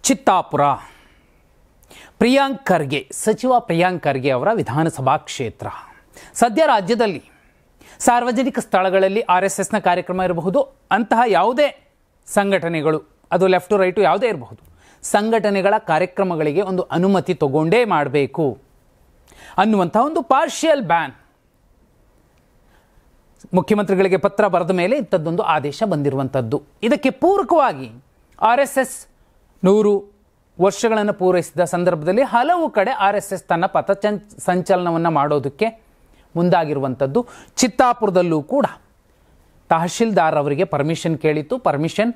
ಚಿತ್ತಾಪುರ ಪ್ರಿಯಾಂಕ್ ಖರ್ಗೆ, ಸಚಿವ ಪ್ರಿಯಾಂಕ್ ಖರ್ಗೆ ಅವರ ವಿಧಾನಸಭಾ ಕ್ಷೇತ್ರ. ಸದ್ಯ ರಾಜ್ಯದಲ್ಲಿ ಸಾರ್ವಜನಿಕ ಸ್ಥಳಗಳಲ್ಲಿ RSSನ ಕಾರ್ಯಕ್ರಮ ಇರಬಹುದು, ಅಂತಹ ಯಾವುದೇ ಸಂಘಟನೆಗಳು, ಅದು ಲೆಫ್ಟ್ ಟು ರೈಟು ಯಾವುದೇ ಇರಬಹುದು, ಸಂಘಟನೆಗಳ ಕಾರ್ಯಕ್ರಮಗಳಿಗೆ ಒಂದು ಅನುಮತಿ ತಗೊಂಡೇ ಮಾಡಬೇಕು ಅನ್ನುವಂಥ ಒಂದು ಪಾರ್ಷಿಯಲ್ ಬ್ಯಾನ್ ಮುಖ್ಯಮಂತ್ರಿಗಳಿಗೆ ಪತ್ರ ಬರೆದ ಮೇಲೆ ಇಂಥದ್ದೊಂದು ಆದೇಶ ಬಂದಿರುವಂಥದ್ದು. ಇದಕ್ಕೆ ಪೂರಕವಾಗಿ RSS 100 ವರ್ಷಗಳನ್ನು ಪೂರೈಸಿದ ಸಂದರ್ಭದಲ್ಲಿ ಹಲವು ಕಡೆ RSS ತನ್ನ ಸಂಚಲನವನ್ನು ಮಾಡೋದಕ್ಕೆ ಮುಂದಾಗಿರುವಂಥದ್ದು. ಚಿತ್ತಾಪುರದಲ್ಲೂ ಕೂಡ ತಹಶೀಲ್ದಾರ್ ಅವರಿಗೆ ಪರ್ಮಿಷನ್ ಕೇಳಿತ್ತು, ಪರ್ಮಿಷನ್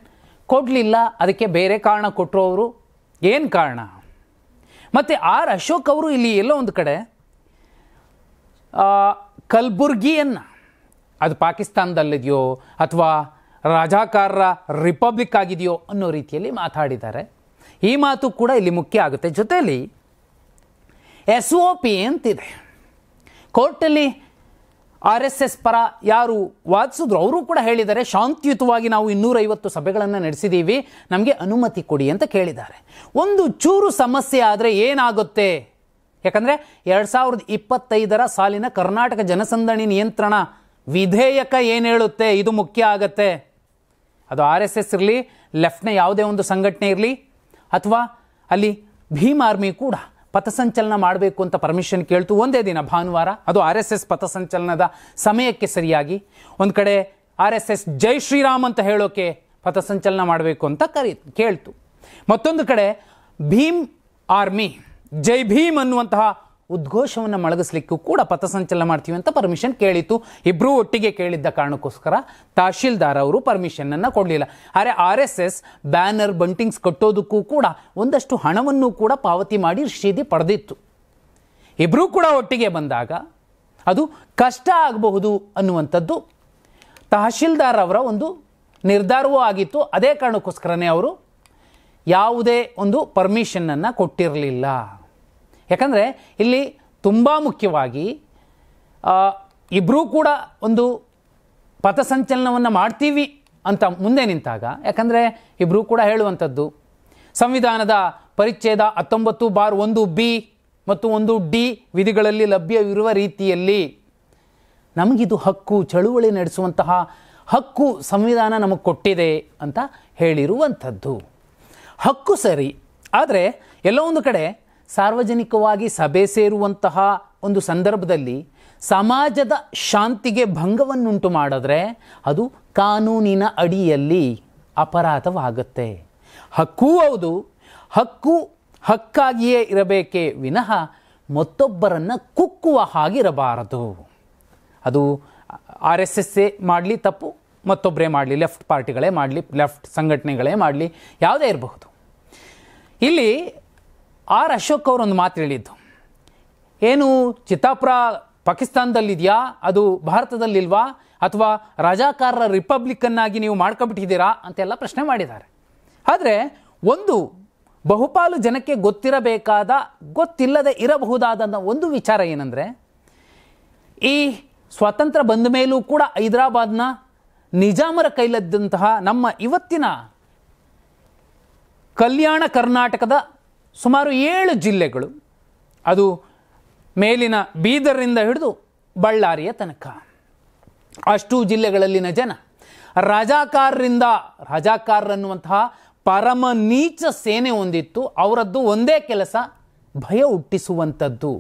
ಕೊಡಲಿಲ್ಲ. ಅದಕ್ಕೆ ಬೇರೆ ಕಾರಣ ಕೊಟ್ಟರು ಅವರು. ಏನು ಕಾರಣ? ಮತ್ತು ಅಶೋಕ್ ಅವರು ಇಲ್ಲಿ ಎಲ್ಲೋ ಒಂದು ಕಡೆ ಕಲಬುರ್ಗಿಯನ್ನು, ಅದು ಪಾಕಿಸ್ತಾನದಲ್ಲಿದೆಯೋ ಅಥವಾ ರಾಜಾಕಾರರ ರಿಪಬ್ಲಿಕ್ ಆಗಿದೆಯೋ ಅನ್ನೋ ರೀತಿಯಲ್ಲಿ ಮಾತಾಡಿದ್ದಾರೆ. ಈ ಮಾತು ಕೂಡ ಇಲ್ಲಿ ಮುಖ್ಯ ಆಗುತ್ತೆ. ಜೊತೆಯಲ್ಲಿ SOP ಅಂತಿದೆ. ಕೋರ್ಟಲ್ಲಿ RSS ಪರ ಯಾರು ವಾದಿಸಿದ್ರು ಅವರು ಕೂಡ ಹೇಳಿದ್ದಾರೆ, ಶಾಂತಿಯುತವಾಗಿ ನಾವು 250 ಸಭೆಗಳನ್ನು ನಡೆಸಿದ್ದೀವಿ, ನಮಗೆ ಅನುಮತಿ ಕೊಡಿ ಅಂತ ಕೇಳಿದ್ದಾರೆ. ಒಂದು ಚೂರು ಸಮಸ್ಯೆ ಆದರೆ ಏನಾಗುತ್ತೆ? ಯಾಕಂದರೆ 2025 ಸಾಲಿನ ಕರ್ನಾಟಕ ಜನಸಂದಣಿ ನಿಯಂತ್ರಣ ವಿಧೇಯಕ ಏನು ಹೇಳುತ್ತೆ, ಇದು ಮುಖ್ಯ ಆಗತ್ತೆ. ಅದು RSS ಇರಲಿ, ಲೆಫ್ಟ್ನ ಯಾವುದೇ ಒಂದು ಸಂಘಟನೆ ಇರಲಿ, ಅಥವಾ ಅಲ್ಲಿ ಭೀಮ್ ಆರ್ಮಿ ಕೂಡ ಪಥಸಂಚಲನ ಮಾಡಬೇಕು ಅಂತ ಪರ್ಮಿಷನ್ ಕೇಳ್ತು ಒಂದೇ ದಿನ ಭಾನುವಾರ. ಅದು RSS ಪಥಸಂಚಲನದ ಸಮಯಕ್ಕೆ ಸರಿಯಾಗಿ. ಒಂದು ಕಡೆ RSS ಜೈ ಶ್ರೀರಾಮ್ ಅಂತ ಹೇಳೋಕೆ ಪಥಸಂಚಲನ ಮಾಡಬೇಕು ಅಂತ ಕೇಳ್ತು. ಮತ್ತೊಂದು ಕಡೆ ಭೀಮ್ ಆರ್ಮಿ ಜೈ ಭೀಮ್ ಅನ್ನುವಂತಹ ಉದ್ಘೋಷವನ್ನು ಮೊಳಗಿಸ್ಲಿಕ್ಕೂ ಕೂಡ ಪಥಸಂಚಲನ ಮಾಡ್ತೀವಿ ಅಂತ ಪರ್ಮಿಷನ್ ಕೇಳಿತು. ಇಬ್ಬರೂ ಒಟ್ಟಿಗೆ ಕೇಳಿದ್ದ ಕಾರಣಕ್ಕೋಸ್ಕರ ತಹಶೀಲ್ದಾರ್ ಅವರು ಪರ್ಮಿಷನನ್ನು ಕೊಡಲಿಲ್ಲ. ಆದರೆ RSS ಬ್ಯಾನರ್ ಬಂಟಿಂಗ್ಸ್ ಕಟ್ಟೋದಕ್ಕೂ ಕೂಡ ಒಂದಷ್ಟು ಹಣವನ್ನು ಕೂಡ ಪಾವತಿ ಮಾಡಿ ರಶೀದಿ ಪಡೆದಿತ್ತು. ಇಬ್ಬರೂ ಕೂಡ ಒಟ್ಟಿಗೆ ಬಂದಾಗ ಅದು ಕಷ್ಟ ಆಗಬಹುದು ಅನ್ನುವಂಥದ್ದು ತಹಶೀಲ್ದಾರ್ ಅವರ ಒಂದು ನಿರ್ಧಾರವೂ ಆಗಿತ್ತು. ಅದೇ ಕಾರಣಕ್ಕೋಸ್ಕರನೇ ಅವರು ಯಾವುದೇ ಒಂದು ಪರ್ಮಿಷನನ್ನು ಕೊಟ್ಟಿರಲಿಲ್ಲ. ಯಾಕಂದರೆ ಇಲ್ಲಿ ತುಂಬ ಮುಖ್ಯವಾಗಿ ಇಬ್ಬರೂ ಕೂಡ ಒಂದು ಪಥಸಂಚಲನವನ್ನು ಮಾಡ್ತೀವಿ ಅಂತ ಮುಂದೆ ನಿಂತಾಗ, ಯಾಕಂದರೆ ಇಬ್ಬರೂ ಕೂಡ ಹೇಳುವಂಥದ್ದು ಸಂವಿಧಾನದ ಪರಿಚ್ಛೇದ 19(1)B ಮತ್ತು 1D ವಿಧಿಗಳಲ್ಲಿ ಲಭ್ಯವಿರುವ ರೀತಿಯಲ್ಲಿ ನಮಗಿದು ಹಕ್ಕು, ಚಳುವಳಿ ನಡೆಸುವಂತಹ ಹಕ್ಕು ಸಂವಿಧಾನ ನಮಗೆ ಕೊಟ್ಟಿದೆ ಅಂತ ಹೇಳಿರುವಂಥದ್ದು. ಹಕ್ಕು ಸರಿ, ಆದರೆ ಎಲ್ಲೋ ಒಂದು ಕಡೆ ಸಾರ್ವಜನಿಕವಾಗಿ ಸಭೆ ಸೇರುವಂತಹ ಒಂದು ಸಂದರ್ಭದಲ್ಲಿ ಸಮಾಜದ ಶಾಂತಿಗೆ ಭಂಗವನ್ನುಂಟು ಮಾಡಿದ್ರೆ ಅದು ಕಾನೂನಿನ ಅಡಿಯಲ್ಲಿ ಅಪರಾಧವಾಗುತ್ತೆ. ಹಕ್ಕೂ ಹೌದು, ಹಕ್ಕು ಹಕ್ಕಾಗಿಯೇ ಇರಬೇಕೇ ವಿನಃ ಮತ್ತೊಬ್ಬರನ್ನು ಕುಕ್ಕುವ ಹಾಗಿರಬಾರದು. ಅದು RSS ಮಾಡಲಿ ತಪ್ಪು, ಮತ್ತೊಬ್ಬರೇ ಮಾಡಲಿ, ಲೆಫ್ಟ್ ಪಾರ್ಟಿಗಳೇ ಮಾಡಲಿ, ಲೆಫ್ಟ್ ಸಂಘಟನೆಗಳೇ ಮಾಡಲಿ, ಯಾವುದೇ ಇರಬಹುದು. ಇಲ್ಲಿ ಅಶೋಕ್ ಅವರೊಂದು ಮಾತು ಹೇಳಿದ್ದು ಏನು, ಚಿತ್ತಾಪುರ ಪಾಕಿಸ್ತಾನದಲ್ಲಿದೆಯಾ, ಅದು ಭಾರತದಲ್ಲಿಲ್ವಾ, ಅಥವಾ ರಾಜಾಕಾರರ ರಿಪಬ್ಲಿಕ್ಕನ್ನಾಗಿ ನೀವು ಮಾಡ್ಕೊಬಿಟ್ಟಿದ್ದೀರಾ ಅಂತೆಲ್ಲ ಪ್ರಶ್ನೆ ಮಾಡಿದ್ದಾರೆ. ಆದರೆ ಒಂದು ಬಹುಪಾಲು ಜನಕ್ಕೆ ಗೊತ್ತಿರಬೇಕಾದ, ಗೊತ್ತಿಲ್ಲದೆ ಇರಬಹುದಾದ ಒಂದು ವಿಚಾರ ಏನಂದರೆ, ಈ ಸ್ವಾತಂತ್ರ್ಯ ಬಂದ ಮೇಲೂ ಕೂಡ ಹೈದರಾಬಾದ್ನ ನಿಜಾಮರ ಕೈಲದ್ದಂತಹ ನಮ್ಮ ಇವತ್ತಿನ ಕಲ್ಯಾಣ ಕರ್ನಾಟಕದ ಸುಮಾರು 7 ಜಿಲ್ಲೆಗಳು, ಅದು ಮೇಲಿನ ಬೀದರ್ನಿಂದ ಹಿಡಿದು ಬಳ್ಳಾರಿಯ ತನಕ ಅಷ್ಟೂ ಜಿಲ್ಲೆಗಳಲ್ಲಿನ ಜನ ರಾಜಾಕಾರರನ್ನುವಂತಹ ಪರಮ ನೀಚ ಸೇನೆ ಹೊಂದಿತ್ತು. ಅವರದ್ದು ಒಂದೇ ಕೆಲಸ ಭಯ ಹುಟ್ಟಿಸುವಂಥದ್ದು.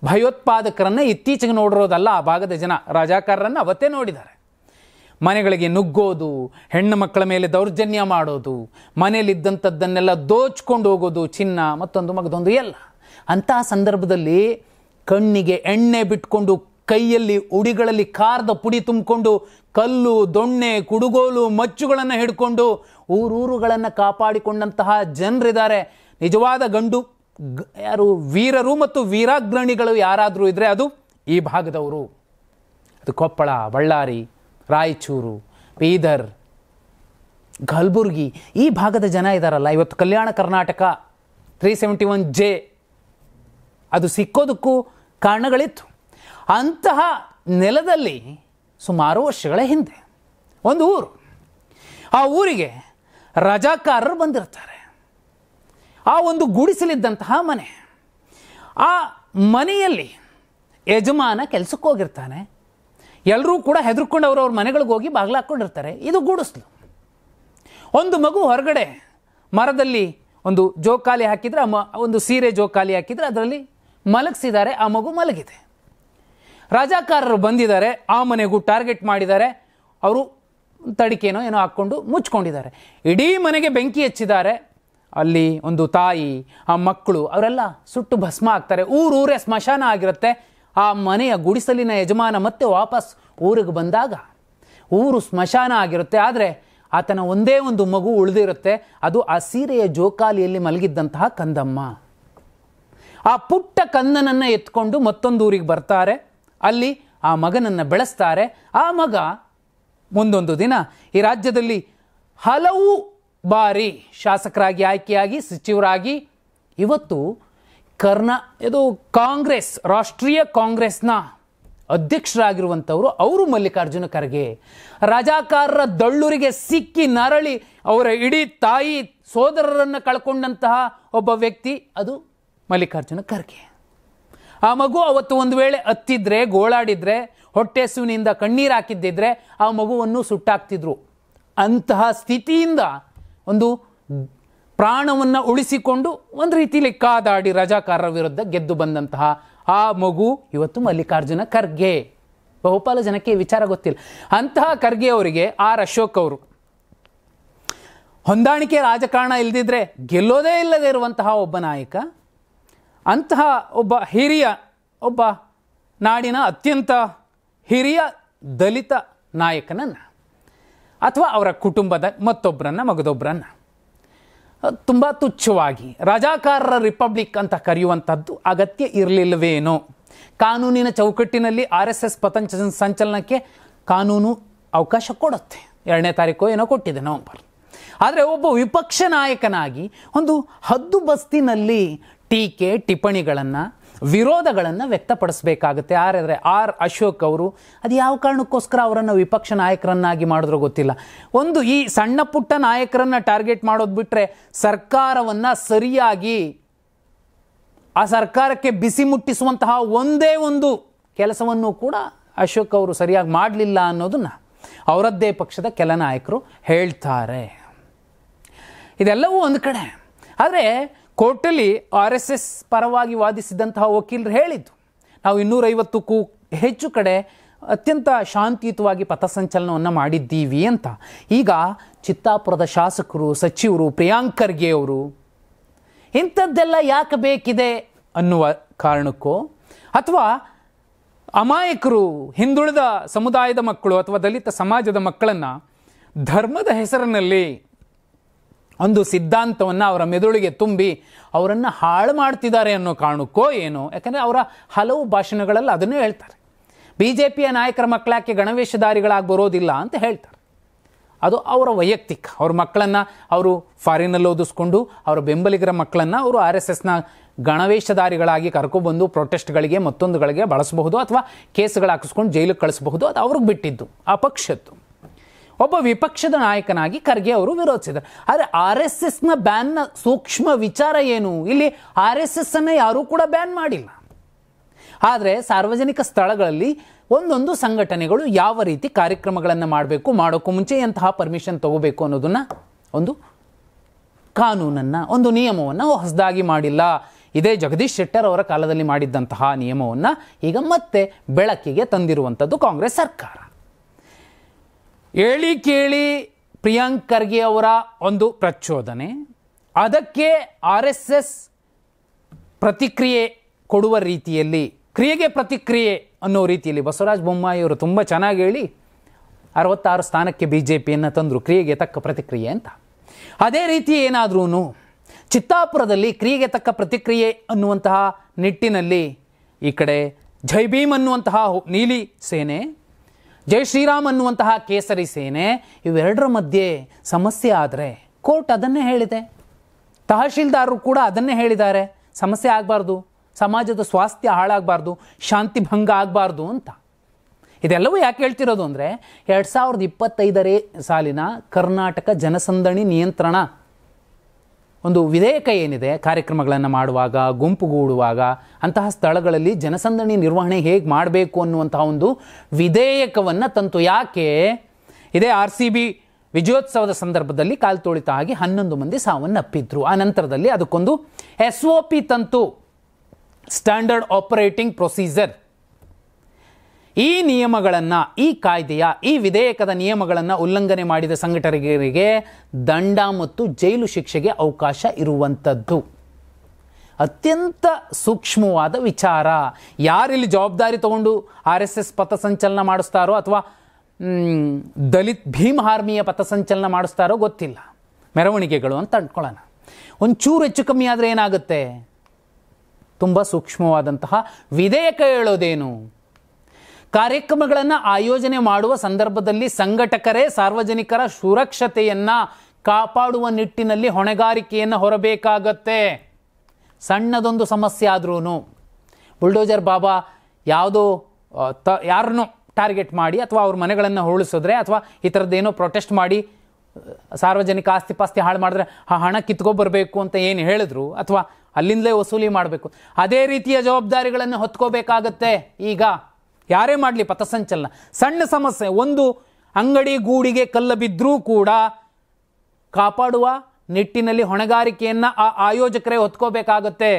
ಭಯೋತ್ಪಾದಕರನ್ನು ಇತ್ತೀಚೆಗೆ ನೋಡಿರೋದಲ್ಲ ಆ ಭಾಗದ ಜನ, ರಾಜಾಕಾರರನ್ನು ಅವತ್ತೇ ನೋಡಿದ್ದಾರೆ. ಮನೆಗಳಿಗೆ ನುಗ್ಗೋದು, ಹೆಣ್ಣು ಮಕ್ಕಳ ಮೇಲೆ ದೌರ್ಜನ್ಯ ಮಾಡೋದು, ಮನೆಯಲ್ಲಿದ್ದಂಥದ್ದನ್ನೆಲ್ಲ ದೋಚ್ಕೊಂಡು ಹೋಗೋದು, ಚಿನ್ನ ಮತ್ತೊಂದು ಮಗದೊಂದು ಎಲ್ಲ. ಅಂತಹ ಸಂದರ್ಭದಲ್ಲಿ ಕಣ್ಣಿಗೆ ಎಣ್ಣೆ ಬಿಟ್ಕೊಂಡು, ಕೈಯಲ್ಲಿ ಉಡಿಗಳಲ್ಲಿ ಕಾರದ ಪುಡಿ ತುಂಬಿಕೊಂಡು, ಕಲ್ಲು ದೊಣ್ಣೆ ಕುಡುಗೋಲು ಮಚ್ಚುಗಳನ್ನು ಹಿಡ್ಕೊಂಡು ಊರುಗಳನ್ನು ಕಾಪಾಡಿಕೊಂಡಂತಹ ಜನರಿದ್ದಾರೆ. ನಿಜವಾದ ಯಾರು ವೀರರು ಮತ್ತು ವೀರಾಗ್ರಣಿಗಳು ಯಾರಾದರೂ ಇದ್ದರೆ ಅದು ಈ ಭಾಗದವರು. ಅದು ಕೊಪ್ಪಳ, ಬಳ್ಳಾರಿ, ರಾಯಚೂರು, ಬೀದರ್, ಕಲಬುರ್ಗಿ ಈ ಭಾಗದ ಜನ ಇದ್ದಾರಲ್ಲ. ಇವತ್ತು ಕಲ್ಯಾಣ ಕರ್ನಾಟಕ 371J ಅದು ಸಿಕ್ಕೋದಕ್ಕೂ ಕಾರಣಗಳಿತ್ತು. ಅಂತಹ ನೆಲದಲ್ಲಿ ಸುಮಾರು ವರ್ಷಗಳ ಹಿಂದೆ ಒಂದು ಊರು, ಆ ಊರಿಗೆ ರಜಾಕಾರರು ಬಂದಿರ್ತಾರೆ. ಆ ಒಂದು ಗುಡಿಸಲಿದ್ದಂತಹ ಮನೆ. ಆ ಮನೆಯಲ್ಲಿ ಯಜಮಾನ ಕೆಲಸಕ್ಕೆ ಹೋಗಿರ್ತಾನೆ. ಎಲ್ಲರೂ ಕೂಡ ಹೆದರ್ಕೊಂಡು ಅವ್ರವ್ರ ಮನೆಗಳಿಗೆ ಹೋಗಿ ಬಾಗಿಲು ಹಾಕ್ಕೊಂಡಿರ್ತಾರೆ. ಇದು ಗುಡಿಸಲು. ಒಂದು ಮಗು ಹೊರಗಡೆ ಮರದಲ್ಲಿ ಒಂದು ಜೋಕಾಲಿ ಹಾಕಿದರೆ, ಒಂದು ಸೀರೆ ಜೋಕಾಲಿ ಹಾಕಿದರೆ ಅದರಲ್ಲಿ ಮಲಗಿಸಿದ್ದಾರೆ. ಆ ಮಗು ಮಲಗಿದೆ. ರಾಜಕಾರರು ಬಂದಿದ್ದಾರೆ, ಆ ಮನೆಗೂ ಟಾರ್ಗೆಟ್ ಮಾಡಿದ್ದಾರೆ. ಅವರು ತಡಿಕೆನೋ ಏನೋ ಹಾಕ್ಕೊಂಡು ಮುಚ್ಕೊಂಡಿದ್ದಾರೆ. ಇಡೀ ಮನೆಗೆ ಬೆಂಕಿ ಹಚ್ಚಿದ್ದಾರೆ. ಅಲ್ಲಿ ಒಂದು ತಾಯಿ, ಆ ಮಕ್ಕಳು ಅವರೆಲ್ಲ ಸುಟ್ಟು ಭಸ್ಮ ಆಗ್ತಾರೆ. ಊರೇ ಸ್ಮಶಾನ ಆಗಿರುತ್ತೆ. ಆ ಮನೆಯ ಗುಡಿಸಲಿನ ಯಜಮಾನ ಮತ್ತೆ ವಾಪಸ್ ಊರಿಗೆ ಬಂದಾಗ ಊರು ಸ್ಮಶಾನ ಆಗಿರುತ್ತೆ. ಆದರೆ ಆತನ ಒಂದೇ ಒಂದು ಮಗು ಉಳಿದಿರುತ್ತೆ. ಅದು ಆ ಸೀರೆಯ ಜೋಕಾಲಿಯಲ್ಲಿ ಮಲಗಿದ್ದಂತಹ ಕಂದಮ್ಮ. ಆ ಪುಟ್ಟ ಕಂದನನ್ನು ಎತ್ಕೊಂಡು ಮತ್ತೊಂದು ಊರಿಗೆ ಬರ್ತಾರೆ. ಅಲ್ಲಿ ಆ ಮಗನನ್ನು ಬೆಳೆಸ್ತಾರೆ. ಆ ಮಗ ಮುಂದೊಂದು ದಿನ ಈ ರಾಜ್ಯದಲ್ಲಿ ಹಲವು ಬಾರಿ ಶಾಸಕರಾಗಿ ಆಯ್ಕೆಯಾಗಿ ಸಚಿವರಾಗಿ ಇವತ್ತು ಇದು ಕಾಂಗ್ರೆಸ್, ರಾಷ್ಟ್ರೀಯ ಕಾಂಗ್ರೆಸ್ನ ಅಧ್ಯಕ್ಷರಾಗಿರುವಂಥವರು ಅವರು ಮಲ್ಲಿಕಾರ್ಜುನ ಖರ್ಗೆ. ರಾಜಕಾರರ ದಳ್ಳೂರಿಗೆ ಸಿಕ್ಕಿ ನರಳಿ ಅವರ ಇಡೀ ತಾಯಿ ಸೋದರರನ್ನು ಕಳ್ಕೊಂಡಂತಹ ಒಬ್ಬ ವ್ಯಕ್ತಿ ಅದು ಮಲ್ಲಿಕಾರ್ಜುನ ಖರ್ಗೆ. ಆ ಮಗು ಅವತ್ತು ಒಂದು ವೇಳೆ ಅತ್ತಿದ್ರೆ, ಗೋಳಾಡಿದ್ರೆ, ಹೊಟ್ಟೆ ಹಸುವಿನಿಂದ ಕಣ್ಣೀರು ಹಾಕಿದ್ದಿದ್ರೆ ಆ ಮಗುವನ್ನು ಸುಟ್ಟಾಕ್ತಿದ್ರು. ಅಂತಹ ಸ್ಥಿತಿಯಿಂದ ಒಂದು ಪ್ರಾಣವನ್ನು ಉಳಿಸಿಕೊಂಡು ಒಂದು ರೀತಿಯಲ್ಲಿ ಕಾದಾಡಿ ರಾಜಕಾರರ ವಿರುದ್ಧ ಗೆದ್ದು ಬಂದಂತಹ ಆ ಮಗು ಇವತ್ತು ಮಲ್ಲಿಕಾರ್ಜುನ ಖರ್ಗೆ. ಬಹುಪಾಲು ಜನಕ್ಕೆ ಈ ವಿಚಾರ ಗೊತ್ತಿಲ್ಲ. ಅಂತಹ ಖರ್ಗೆ ಅವರಿಗೆ ಆರ್ ಅಶೋಕ್ ಅವರು ಹೊಂದಾಣಿಕೆ ರಾಜಕಾರಣ ಇಲ್ಲದಿದ್ದರೆ ಗೆಲ್ಲೋದೇ ಇಲ್ಲದೆ ಇರುವಂತಹ ಒಬ್ಬ ನಾಯಕ, ಅಂತಹ ಒಬ್ಬ ಹಿರಿಯ, ಒಬ್ಬ ನಾಡಿನ ಅತ್ಯಂತ ಹಿರಿಯ ದಲಿತ ನಾಯಕನನ್ನು ಅಥವಾ ಅವರ ಕುಟುಂಬದ ಮಗದೊಬ್ಬರನ್ನು ತುಂಬ ತುಚ್ಛವಾಗಿ ರಾಜಕಾರರ ರಿಪಬ್ಲಿಕ್ ಅಂತ ಕರೆಯುವಂಥದ್ದು ಅಗತ್ಯ ಇರಲಿಲ್ಲವೇನೋ. ಕಾನೂನಿನ ಚೌಕಟ್ಟಿನಲ್ಲಿ RSS ಸಂಚಲನಕ್ಕೆ ಕಾನೂನು ಅವಕಾಶ ಕೊಡುತ್ತೆ. 2ನೇ ತಾರೀಕು ಏನೋ ಕೊಟ್ಟಿದೆ, ನವೆಂಬರ್. ಆದರೆ ಒಬ್ಬ ವಿಪಕ್ಷ ನಾಯಕನಾಗಿ ಒಂದು ಹದ್ದು ಬಸ್ತಿನಲ್ಲಿ ಟೀಕೆ ಟಿಪ್ಪಣಿಗಳನ್ನು, ವಿರೋಧಗಳನ್ನು ವ್ಯಕ್ತಪಡಿಸಬೇಕಾಗುತ್ತೆ. ಆದರೆ ಆರ್ ಅಶೋಕ್ ಅವರು ಅದು ಯಾವ ಕಾರಣಕ್ಕೋಸ್ಕರ ಅವರನ್ನು ವಿಪಕ್ಷ ನಾಯಕರನ್ನಾಗಿ ಮಾಡಿದ್ರೂ ಗೊತ್ತಿಲ್ಲ. ಒಂದು ಈ ಸಣ್ಣ ಪುಟ್ಟ ನಾಯಕರನ್ನು ಟಾರ್ಗೆಟ್ ಮಾಡೋದು ಬಿಟ್ಟರೆ ಸರ್ಕಾರವನ್ನು ಸರಿಯಾಗಿ ಆ ಸರ್ಕಾರಕ್ಕೆ ಬಿಸಿ ಮುಟ್ಟಿಸುವಂತಹ ಒಂದೇ ಒಂದು ಕೆಲಸವನ್ನು ಕೂಡ ಅಶೋಕ್ ಅವರು ಸರಿಯಾಗಿ ಮಾಡಲಿಲ್ಲ ಅನ್ನೋದನ್ನು ಅವರದ್ದೇ ಪಕ್ಷದ ಕೆಲ ನಾಯಕರು ಹೇಳ್ತಾರೆ. ಇದೆಲ್ಲವೂ ಒಂದು ಕಡೆ. ಆದರೆ ಕೋರ್ಟಲ್ಲಿ RSS ಪರವಾಗಿ ವಾದಿಸಿದಂತಹ ವಕೀಲರು ಹೇಳಿದ್ದು, ನಾವು 250ಕ್ಕೂ ಹೆಚ್ಚು ಕಡೆ ಅತ್ಯಂತ ಶಾಂತಿಯುತವಾಗಿ ಪಥಸಂಚಲನವನ್ನು ಮಾಡಿದ್ದೀವಿ ಅಂತ. ಈಗ ಚಿತ್ತಾಪುರದ ಶಾಸಕರು, ಸಚಿವರು ಪ್ರಿಯಾಂಕ್ ಖರ್ಗೆ ಅವರು ಇಂಥದ್ದೆಲ್ಲ ಯಾಕೆ ಬೇಕಿದೆ ಅನ್ನುವ ಕಾರಣಕ್ಕೋ, ಅಥವಾ ಅಮಾಯಕರು, ಹಿಂದುಳಿದ ಸಮುದಾಯದ ಮಕ್ಕಳು ಅಥವಾ ದಲಿತ ಸಮಾಜದ ಮಕ್ಕಳನ್ನು ಧರ್ಮದ ಹೆಸರಿನಲ್ಲಿ ಒಂದು ಸಿದ್ಧಾಂತವನ್ನು ಅವರ ಮೆದುಳಿಗೆ ತುಂಬಿ ಅವರನ್ನು ಹಾಳು ಮಾಡ್ತಿದ್ದಾರೆ ಅನ್ನೋ ಕಾರಣಕ್ಕೋ ಏನೋ. ಯಾಕಂದರೆ ಅವರ ಹಲವು ಭಾಷಣಗಳಲ್ಲಿ ಅದನ್ನೇ ಹೇಳ್ತಾರೆ. BJPಯ ನಾಯಕರ ಮಕ್ಕಳಾಕೆ ಗಣವೇಷಧಾರಿಗಳಾಗಿ ಬರೋದಿಲ್ಲ ಅಂತ ಹೇಳ್ತಾರೆ. ಅದು ಅವರ ವೈಯಕ್ತಿಕ. ಅವ್ರ ಮಕ್ಕಳನ್ನು ಅವರು ಫಾರಿನಲ್ಲಿ ಓದಿಸ್ಕೊಂಡು ಅವರ ಬೆಂಬಲಿಗರ ಮಕ್ಕಳನ್ನು ಅವರು RSSನ ಗಣವೇಷಧಾರಿಗಳಾಗಿ ಕರ್ಕೊಬಂದು ಪ್ರೊಟೆಸ್ಟ್ಗಳಿಗೆ ಮತ್ತೊಂದುಗಳಿಗೆ ಬಳಸಬಹುದು, ಅಥವಾ ಕೇಸ್ಗಳು ಹಾಕಿಸ್ಕೊಂಡು ಜೈಲಿಗೆ ಕಳಿಸಬಹುದು. ಅದು ಅವ್ರಿಗೆ ಬಿಟ್ಟಿದ್ದು, ಆ ಪಕ್ಷದ್ದು. ಒಬ್ಬ ವಿಪಕ್ಷದ ನಾಯಕನಾಗಿ ಖರ್ಗೆ ಅವರು ವಿರೋಧಿಸಿದರು. ಆದರೆ RSSನ ಬ್ಯಾನ್ನ ಸೂಕ್ಷ್ಮ ವಿಚಾರ ಏನು? ಇಲ್ಲಿ RSS ಅನ್ನು ಯಾರೂ ಕೂಡ ಬ್ಯಾನ್ ಮಾಡಿಲ್ಲ. ಆದರೆ ಸಾರ್ವಜನಿಕ ಸ್ಥಳಗಳಲ್ಲಿ ಒಂದೊಂದು ಸಂಘಟನೆಗಳು ಯಾವ ರೀತಿ ಕಾರ್ಯಕ್ರಮಗಳನ್ನು ಮಾಡಬೇಕು, ಮಾಡೋಕ್ಕೂ ಮುಂಚೆ ಎಂತಹ ಪರ್ಮಿಷನ್ ತಗೋಬೇಕು ಅನ್ನೋದನ್ನು ಒಂದು ಕಾನೂನನ್ನು, ಒಂದು ನಿಯಮವನ್ನು ಹೊಸದಾಗಿ ಮಾಡಿಲ್ಲ. ಇದೇ ಜಗದೀಶ್ ಶೆಟ್ಟರ್ ಅವರ ಕಾಲದಲ್ಲಿ ಮಾಡಿದ್ದಂತಹ ನಿಯಮವನ್ನು ಈಗ ಮತ್ತೆ ಬೆಳಕಿಗೆ ತಂದಿರುವಂಥದ್ದು ಕಾಂಗ್ರೆಸ್ ಸರ್ಕಾರ. ಹೇಳಿ ಕೇಳಿ ಪ್ರಿಯಾಂಕ್ ಖರ್ಗೆ ಅವರ ಒಂದು ಪ್ರಚೋದನೆ, ಅದಕ್ಕೆ RSS ಪ್ರತಿಕ್ರಿಯೆ ಕೊಡುವ ರೀತಿಯಲ್ಲಿ, ಕ್ರಿಯೆಗೆ ಪ್ರತಿಕ್ರಿಯೆ ಅನ್ನೋ ರೀತಿಯಲ್ಲಿ ಬಸವರಾಜ ಬೊಮ್ಮಾಯಿ ಅವರು ತುಂಬ ಚೆನ್ನಾಗಿ ಹೇಳಿ 66 ಸ್ಥಾನಕ್ಕೆ BJPಯನ್ನು ತಂದರು, ಕ್ರಿಯೆಗೆ ತಕ್ಕ ಪ್ರತಿಕ್ರಿಯೆ ಅಂತ. ಅದೇ ರೀತಿ ಏನಾದ್ರೂ ಚಿತ್ತಾಪುರದಲ್ಲಿ ಕ್ರಿಯೆಗೆ ತಕ್ಕ ಪ್ರತಿಕ್ರಿಯೆ ಅನ್ನುವಂತಹ ನಿಟ್ಟಿನಲ್ಲಿ ಈ ಕಡೆ ಜೈ ಭೀಮ್ ಅನ್ನುವಂತಹ ನೀಲಿ ಸೇನೆ, ಜೈ ಶ್ರೀರಾಮ್ ಅನ್ನುವಂತಹ ಕೇಸರಿ ಸೇನೆ, ಇವೆರಡರ ಮಧ್ಯೆ ಸಮಸ್ಯೆ ಆದರೆ ಕೋರ್ಟ್ ಅದನ್ನೇ ಹೇಳಿದೆ. ತಹಶೀಲ್ದಾರರು ಕೂಡ ಅದನ್ನೇ ಹೇಳಿದ್ದಾರೆ, ಸಮಸ್ಯೆ ಆಗಬಾರ್ದು, ಸಮಾಜದ ಸ್ವಾಸ್ಥ್ಯ ಹಾಳಾಗಬಾರ್ದು, ಶಾಂತಿ ಭಂಗ ಆಗಬಾರ್ದು ಅಂತ. ಇದೆಲ್ಲವೂ ಯಾಕೆ ಹೇಳ್ತಿರೋದು ಅಂದರೆ 2025 ಸಾಲಿನ ಕರ್ನಾಟಕ ಜನಸಂದಣಿ ನಿಯಂತ್ರಣ ಒಂದು ವಿಧೇಯಕ ಏನಿದೆ, ಕಾರ್ಯಕ್ರಮಗಳನ್ನು ಮಾಡುವಾಗ, ಗುಂಪುಗೂಡುವಾಗ ಅಂತಹ ಸ್ಥಳಗಳಲ್ಲಿ ಜನಸಂದಣಿ ನಿರ್ವಹಣೆ ಹೇಗೆ ಮಾಡಬೇಕು ಅನ್ನುವಂತಹ ಒಂದು ವಿಧೇಯಕವನ್ನು ತಂತು. ಯಾಕೆ? ಇದೇ RCB ವಿಜಯೋತ್ಸವದ ಸಂದರ್ಭದಲ್ಲಿ ಕಾಲು ತುಳಿತ ಆಗಿ 11 ಮಂದಿ ಸಾವನ್ನಪ್ಪಿದ್ರು. ಆ ನಂತರದಲ್ಲಿ ಅದಕ್ಕೊಂದು SOP ತಂತು, ಸ್ಟ್ಯಾಂಡರ್ಡ್ ಆಪರೇಟಿಂಗ್ ಪ್ರೊಸೀಜರ್. ಈ ನಿಯಮಗಳನ್ನು, ಈ ಕಾಯ್ದೆಯ, ಈ ವಿಧೇಯಕದ ನಿಯಮಗಳನ್ನು ಉಲ್ಲಂಘನೆ ಮಾಡಿದ ಸಂಘಟನೆಗಳಿಗೆ ದಂಡ ಮತ್ತು ಜೈಲು ಶಿಕ್ಷೆಗೆ ಅವಕಾಶ ಇರುವಂಥದ್ದು. ಅತ್ಯಂತ ಸೂಕ್ಷ್ಮವಾದ ವಿಚಾರ. ಯಾರಿಲ್ಲಿ ಜವಾಬ್ದಾರಿ ತಗೊಂಡು RSS ಪಥಸಂಚಲನ ಮಾಡಿಸ್ತಾರೋ ಅಥವಾ ದಲಿತ್ ಭೀಮ್ ಆರ್ಮಿಯ ಪಥಸಂಚಲನ ಮಾಡಿಸ್ತಾರೋ ಗೊತ್ತಿಲ್ಲ, ಮೆರವಣಿಗೆಗಳು ಅಂತ ಅಂದ್ಕೊಳ್ಳೋಣ. ಒಂಚೂರು ಹೆಚ್ಚು ಕಮ್ಮಿ ಆದರೆ ಏನಾಗುತ್ತೆ? ತುಂಬ ಸೂಕ್ಷ್ಮವಾದಂತಹ ವಿಧೇಯಕ ಹೇಳೋದೇನು? ಕಾರ್ಯಕ್ರಮಗಳನ್ನು ಆಯೋಜನೆ ಮಾಡುವ ಸಂದರ್ಭದಲ್ಲಿ ಸಂಘಟಕರೇ ಸಾರ್ವಜನಿಕರ ಸುರಕ್ಷತೆಯನ್ನು ಕಾಪಾಡುವ ನಿಟ್ಟಿನಲ್ಲಿ ಹೊಣೆಗಾರಿಕೆಯನ್ನು ಹೊರಬೇಕಾಗತ್ತೆ. ಸಣ್ಣದೊಂದು ಸಮಸ್ಯೆ ಆದ್ರೂ ಬುಲ್ಡೋಜರ್ ಬಾಬಾ ಯಾವುದೋ ಯಾರನ್ನೋ ಟಾರ್ಗೆಟ್ ಮಾಡಿ ಅಥವಾ ಅವ್ರ ಮನೆಗಳನ್ನು ಹೋಳಿಸಿದ್ರೆ ಅಥವಾ ಈ ಥರದ್ದೇನೋ ಪ್ರೊಟೆಸ್ಟ್ ಮಾಡಿ ಸಾರ್ವಜನಿಕ ಆಸ್ತಿ ಪಾಸ್ತಿ ಹಾಳು ಮಾಡಿದ್ರೆ ಆ ಹಣ ಕಿತ್ಕೊಬರ್ಬೇಕು ಅಂತ ಏನು ಹೇಳಿದ್ರು ಅಥವಾ ಅಲ್ಲಿಂದಲೇ ವಸೂಲಿ ಮಾಡಬೇಕು, ಅದೇ ರೀತಿಯ ಜವಾಬ್ದಾರಿಗಳನ್ನು ಹೊತ್ಕೋಬೇಕಾಗತ್ತೆ. ಈಗ ಯಾರೇ ಮಾಡಲಿ ಪಥಸಂಚಲನ, ಸಣ್ಣ ಸಮಸ್ಯೆ, ಒಂದು ಅಂಗಡಿ ಗೂಡಿಗೆ ಕಲ್ಲು ಬಿದ್ದರೂ ಕೂಡ ಕಾಪಾಡುವ ನಿಟ್ಟಿನಲ್ಲಿ ಹೊಣೆಗಾರಿಕೆಯನ್ನು ಆ ಆಯೋಜಕರೇ ಹೊತ್ಕೋಬೇಕಾಗತ್ತೆ.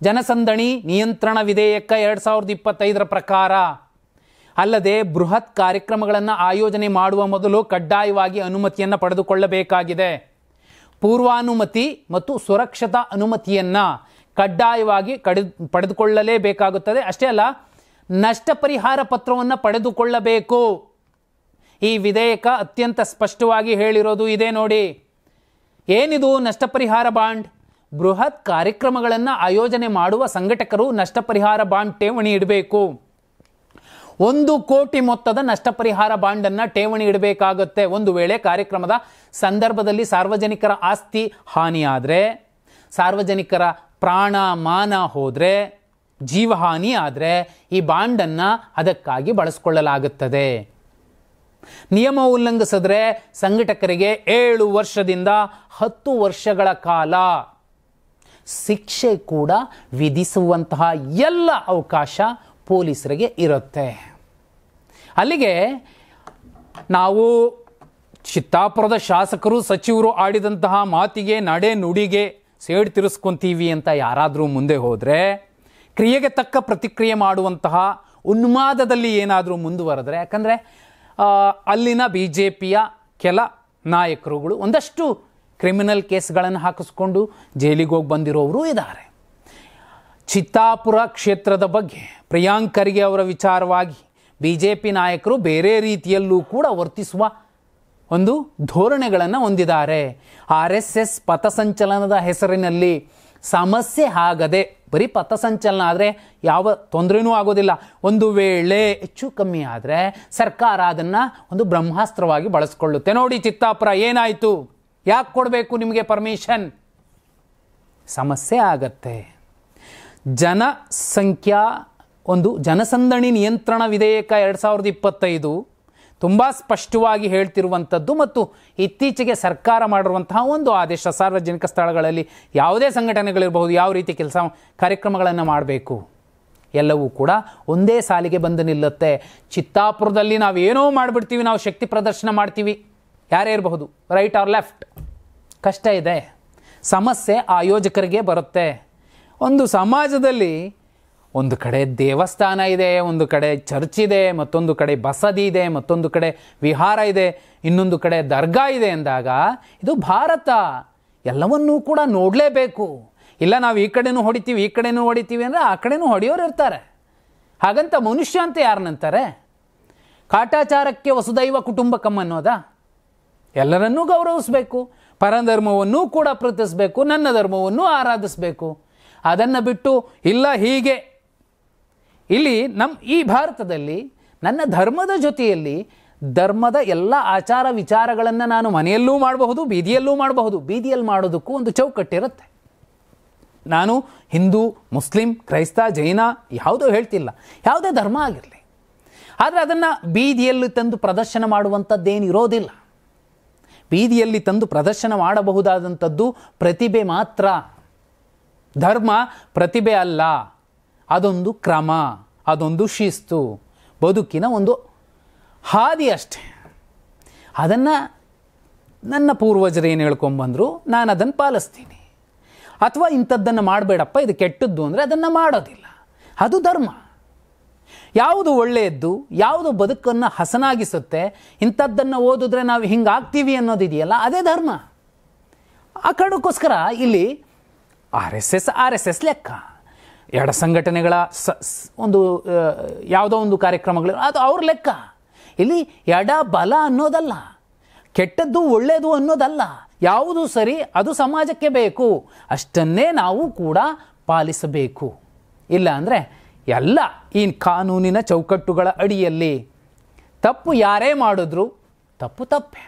ಜನಸಂದಣಿ ನಿಯಂತ್ರಣ ವಿಧೇಯಕ 2025 ಪ್ರಕಾರ. ಅಲ್ಲದೆ ಬೃಹತ್ ಕಾರ್ಯಕ್ರಮಗಳನ್ನು ಆಯೋಜನೆ ಮಾಡುವ ಮೊದಲು ಕಡ್ಡಾಯವಾಗಿ ಅನುಮತಿಯನ್ನು ಪಡೆದುಕೊಳ್ಳಬೇಕಾಗಿದೆ. ಪೂರ್ವಾನುಮತಿ ಮತ್ತು ಸುರಕ್ಷತಾ ಅನುಮತಿಯನ್ನು ಕಡ್ಡಾಯವಾಗಿ ಪಡೆದುಕೊಳ್ಳಲೇಬೇಕಾಗುತ್ತದೆ. ಅಷ್ಟೇ ಅಲ್ಲ, ನಷ್ಟ ಪರಿಹಾರ ಪತ್ರವನ್ನು ಪಡೆದುಕೊಳ್ಳಬೇಕು. ಈ ವಿಧೇಯಕ ಅತ್ಯಂತ ಸ್ಪಷ್ಟವಾಗಿ ಹೇಳಿರೋದು ಇದೆ ನೋಡಿ. ಏನಿದು ನಷ್ಟ ಪರಿಹಾರ ಬಾಂಡ್? ಬೃಹತ್ ಕಾರ್ಯಕ್ರಮಗಳನ್ನು ಆಯೋಜನೆ ಮಾಡುವ ಸಂಘಟಕರು ನಷ್ಟ ಪರಿಹಾರ ಬಾಂಡ್ ಠೇವಣಿ ಇಡಬೇಕು. 1 ಕೋಟಿ ಮೊತ್ತದ ನಷ್ಟ ಪರಿಹಾರ ಬಾಂಡನ್ನು ಠೇವಣಿ ಇಡಬೇಕಾಗುತ್ತೆ. ಒಂದು ವೇಳೆ ಕಾರ್ಯಕ್ರಮದ ಸಂದರ್ಭದಲ್ಲಿ ಸಾರ್ವಜನಿಕರ ಆಸ್ತಿ ಹಾನಿಯಾದರೆ, ಸಾರ್ವಜನಿಕರ ಪ್ರಾಣ ಮಾನ ಹೋದರೆ, ಜೀವಹಾನಿ ಆದರೆ ಈ ಬಾಂಡನ್ನು ಅದಕ್ಕಾಗಿ ಬಳಸಿಕೊಳ್ಳಲಾಗುತ್ತದೆ. ನಿಯಮ ಉಲ್ಲಂಘಿಸಿದ್ರೆ ಸಂಘಟಕರಿಗೆ 7 ವರ್ಷದಿಂದ 10 ವರ್ಷಗಳ ಕಾಲ ಶಿಕ್ಷೆ ಕೂಡ ವಿಧಿಸುವಂತಹ ಎಲ್ಲ ಅವಕಾಶ ಪೊಲೀಸರಿಗೆ ಇರುತ್ತೆ. ಅಲ್ಲಿಗೆ ನಾವು ಚಿತ್ತಾಪುರದ ಶಾಸಕರು ಸಚಿವರು ಆಡಿದಂತಹ ಮಾತಿಗೆ, ನಡೆ ನುಡಿಗೆ ಸೇಡು ತಿರ್ಸ್ಕೊಂತೀವಿ ಅಂತ ಯಾರಾದರೂ ಮುಂದೆ ಹೋದರೆ, ಕ್ರಿಯೆಗೆ ತಕ್ಕ ಪ್ರತಿಕ್ರಿಯೆ ಮಾಡುವಂತಹ ಉನ್ಮಾದದಲ್ಲಿ ಏನಾದರೂ ಮುಂದುವರೆದ್ರೆ, ಯಾಕಂದರೆ ಅಲ್ಲಿನ BJPಯ ಕೆಲ ನಾಯಕರುಗಳು ಒಂದಷ್ಟು ಕ್ರಿಮಿನಲ್ ಕೇಸ್ಗಳನ್ನು ಹಾಕಿಸ್ಕೊಂಡು ಜೈಲಿಗೆ ಹೋಗಿ ಬಂದಿರೋರು ಇದ್ದಾರೆ. ಚಿತ್ತಾಪುರ ಕ್ಷೇತ್ರದ ಬಗ್ಗೆ ಪ್ರಿಯಾಂಕ್ ಖರ್ಗೆ ಅವರ ವಿಚಾರವಾಗಿ BJP ನಾಯಕರು ಬೇರೆ ರೀತಿಯಲ್ಲೂ ಕೂಡ ವರ್ತಿಸುವ ಒಂದು ಧೋರಣೆಗಳನ್ನು ಹೊಂದಿದ್ದಾರೆ. RSS ಪಥಸಂಚಲನದ ಹೆಸರಿನಲ್ಲಿ ಸಮಸ್ಯೆ ಆಗದೆ, ಬರೀ ಪಥಸಂಚಲನ ಆದರೆ ಯಾವ ತೊಂದರೆನೂ ಆಗೋದಿಲ್ಲ. ಒಂದು ವೇಳೆ ಹೆಚ್ಚು ಕಮ್ಮಿ ಆದರೆ ಸರ್ಕಾರ ಅದನ್ನು ಒಂದು ಬ್ರಹ್ಮಾಸ್ತ್ರವಾಗಿ ಬಳಸ್ಕೊಳ್ಳುತ್ತೆ. ನೋಡಿ ಚಿತ್ತಾಪುರ ಏನಾಯಿತು, ಯಾಕೆ ಕೊಡಬೇಕು ನಿಮಗೆ ಪರ್ಮಿಷನ್? ಸಮಸ್ಯೆ ಆಗತ್ತೆ. ಜನಸಂಖ್ಯಾ ಒಂದು ಜನಸಂದಣಿ ನಿಯಂತ್ರಣ ವಿಧೇಯಕ 2025 ತುಂಬ ಸ್ಪಷ್ಟವಾಗಿ ಹೇಳ್ತಿರುವಂಥದ್ದು ಮತ್ತು ಇತ್ತೀಚೆಗೆ ಸರ್ಕಾರ ಮಾಡಿರುವಂತಹ ಒಂದು ಆದೇಶ, ಸಾರ್ವಜನಿಕ ಸ್ಥಳಗಳಲ್ಲಿ ಯಾವುದೇ ಸಂಘಟನೆಗಳಿರಬಹುದು ಯಾವ ರೀತಿ ಕಾರ್ಯಕ್ರಮಗಳನ್ನು ಮಾಡಬೇಕು ಎಲ್ಲವೂ ಕೂಡ ಒಂದೇ ಸಾಲಿಗೆ ಬಂದು ನಿಲ್ಲುತ್ತೆ. ಚಿತ್ತಾಪುರದಲ್ಲಿ ನಾವು ಏನೋ ಮಾಡಿಬಿಡ್ತೀವಿ, ನಾವು ಶಕ್ತಿ ಪ್ರದರ್ಶನ ಮಾಡ್ತೀವಿ, ಯಾರೇ ಇರಬಹುದು, ರೈಟ್ ಆರ್ ಲೆಫ್ಟ್, ಕಷ್ಟ ಇದೆ. ಸಮಸ್ಯೆ ಆಯೋಜಕರಿಗೆ ಬರುತ್ತೆ. ಒಂದು ಸಮಾಜದಲ್ಲಿ ಒಂದು ಕಡೆ ದೇವಸ್ಥಾನ ಇದೆ, ಒಂದು ಕಡೆ ಚರ್ಚ್ ಇದೆ, ಮತ್ತೊಂದು ಕಡೆ ಬಸದಿ ಇದೆ, ಮತ್ತೊಂದು ಕಡೆ ವಿಹಾರ ಇದೆ, ಇನ್ನೊಂದು ಕಡೆ ದರ್ಗಾ ಇದೆ ಅಂದಾಗ ಇದು ಭಾರತ, ಎಲ್ಲವನ್ನೂ ಕೂಡ ನೋಡಲೇಬೇಕು. ಇಲ್ಲ ನಾವು ಈ ಕಡೆನೂ ಹೊಡಿತೀವಿ ಈ ಕಡೆನೂ ಹೊಡಿತೀವಿ ಅಂದರೆ ಆ ಕಡೆನೂ ಹೊಡೆಯೋರು ಇರ್ತಾರೆ. ಹಾಗಂತ ಮನುಷ್ಯ ಅಂತ ಯಾರನ್ನಂತಾರೆ? ಕಾಟಾಚಾರಕ್ಕೆ ವಸುದೈವ ಕುಟುಂಬಕಂ ಅನ್ನೋದಾ? ಎಲ್ಲರನ್ನೂ ಗೌರವಿಸಬೇಕು, ಪರಧರ್ಮವನ್ನೂ ಕೂಡ ಪ್ರೀತಿಸಬೇಕು, ನನ್ನ ಧರ್ಮವನ್ನು ಆರಾಧಿಸಬೇಕು. ಅದನ್ನು ಬಿಟ್ಟು ಇಲ್ಲ ಹೀಗೆ, ಇಲ್ಲಿ ಈ ಭಾರತದಲ್ಲಿ ನನ್ನ ಧರ್ಮದ ಜೊತೆಯಲ್ಲಿ ಧರ್ಮದ ಎಲ್ಲ ಆಚಾರ ವಿಚಾರಗಳನ್ನು ನಾನು ಮನೆಯಲ್ಲೂ ಮಾಡಬಹುದು, ಬೀದಿಯಲ್ಲೂ ಮಾಡಬಹುದು. ಬೀದಿಯಲ್ಲಿ ಮಾಡೋದಕ್ಕೂ ಒಂದು ಚೌಕಟ್ಟಿರುತ್ತೆ. ನಾನು ಹಿಂದೂ, ಮುಸ್ಲಿಂ, ಕ್ರೈಸ್ತ, ಜೈನ ಯಾವುದೋ ಹೇಳ್ತಿಲ್ಲ, ಯಾವುದೇ ಧರ್ಮ ಆಗಿರಲಿ. ಆದರೆ ಅದನ್ನು ಬೀದಿಯಲ್ಲಿ ತಂದು ಪ್ರದರ್ಶನ ಮಾಡುವಂಥದ್ದೇನಿರೋದಿಲ್ಲ. ಬೀದಿಯಲ್ಲಿ ತಂದು ಪ್ರದರ್ಶನ ಮಾಡಬಹುದಾದಂಥದ್ದು ಪ್ರತಿಭೆ ಮಾತ್ರ. ಧರ್ಮ ಪ್ರತಿಭೆ ಅಲ್ಲ, ಅದೊಂದು ಕ್ರಮ, ಅದೊಂದು ಶಿಸ್ತು, ಬದುಕಿನ ಒಂದು ಹಾದಿ ಅಷ್ಟೆ. ಅದನ್ನು ನನ್ನ ಪೂರ್ವಜರು ಏನು ಹೇಳ್ಕೊಂಬಂದರು, ನಾನು ಅದನ್ನು ಪಾಲಿಸ್ತೀನಿ. ಅಥವಾ ಇಂಥದ್ದನ್ನು ಮಾಡಬೇಡಪ್ಪ, ಇದು ಕೆಟ್ಟದ್ದು ಅಂದರೆ ಅದನ್ನು ಮಾಡೋದಿಲ್ಲ. ಅದು ಧರ್ಮ. ಯಾವುದು ಒಳ್ಳೆಯದ್ದು, ಯಾವುದು ಬದುಕನ್ನು ಹಸನಾಗಿಸುತ್ತೆ, ಇಂಥದ್ದನ್ನು ಓದಿದ್ರೆ ನಾವು ಹಿಂಗಾಗ್ತೀವಿ ಅನ್ನೋದಿದೆಯಲ್ಲ, ಅದೇ ಧರ್ಮ. ಆ ಕಾರಣಕ್ಕೋಸ್ಕರ ಇಲ್ಲಿ ಆರ್ ಎಸ್ ಎಸ್ ಲೆಕ್ಕ, ಎಡ ಸಂಘಟನೆಗಳ ಒಂದು ಯಾವುದೋ ಒಂದು ಕಾರ್ಯಕ್ರಮಗಳು, ಅದು ಅವ್ರ ಲೆಕ್ಕ. ಇಲ್ಲಿ ಎಡ ಬಲ ಅನ್ನೋದಲ್ಲ, ಕೆಟ್ಟದ್ದು ಒಳ್ಳೆಯದು ಅನ್ನೋದಲ್ಲ, ಯಾವುದು ಸರಿ ಅದು ಸಮಾಜಕ್ಕೆ ಬೇಕು, ಅಷ್ಟನ್ನೇ ನಾವು ಕೂಡ ಪಾಲಿಸಬೇಕು. ಇಲ್ಲ ಅಂದರೆ ಎಲ್ಲ ಈ ಕಾನೂನಿನ ಚೌಕಟ್ಟುಗಳ ಅಡಿಯಲ್ಲಿ ತಪ್ಪು ಯಾರೇ ಮಾಡಿದ್ರು ತಪ್ಪು ತಪ್ಪೆ.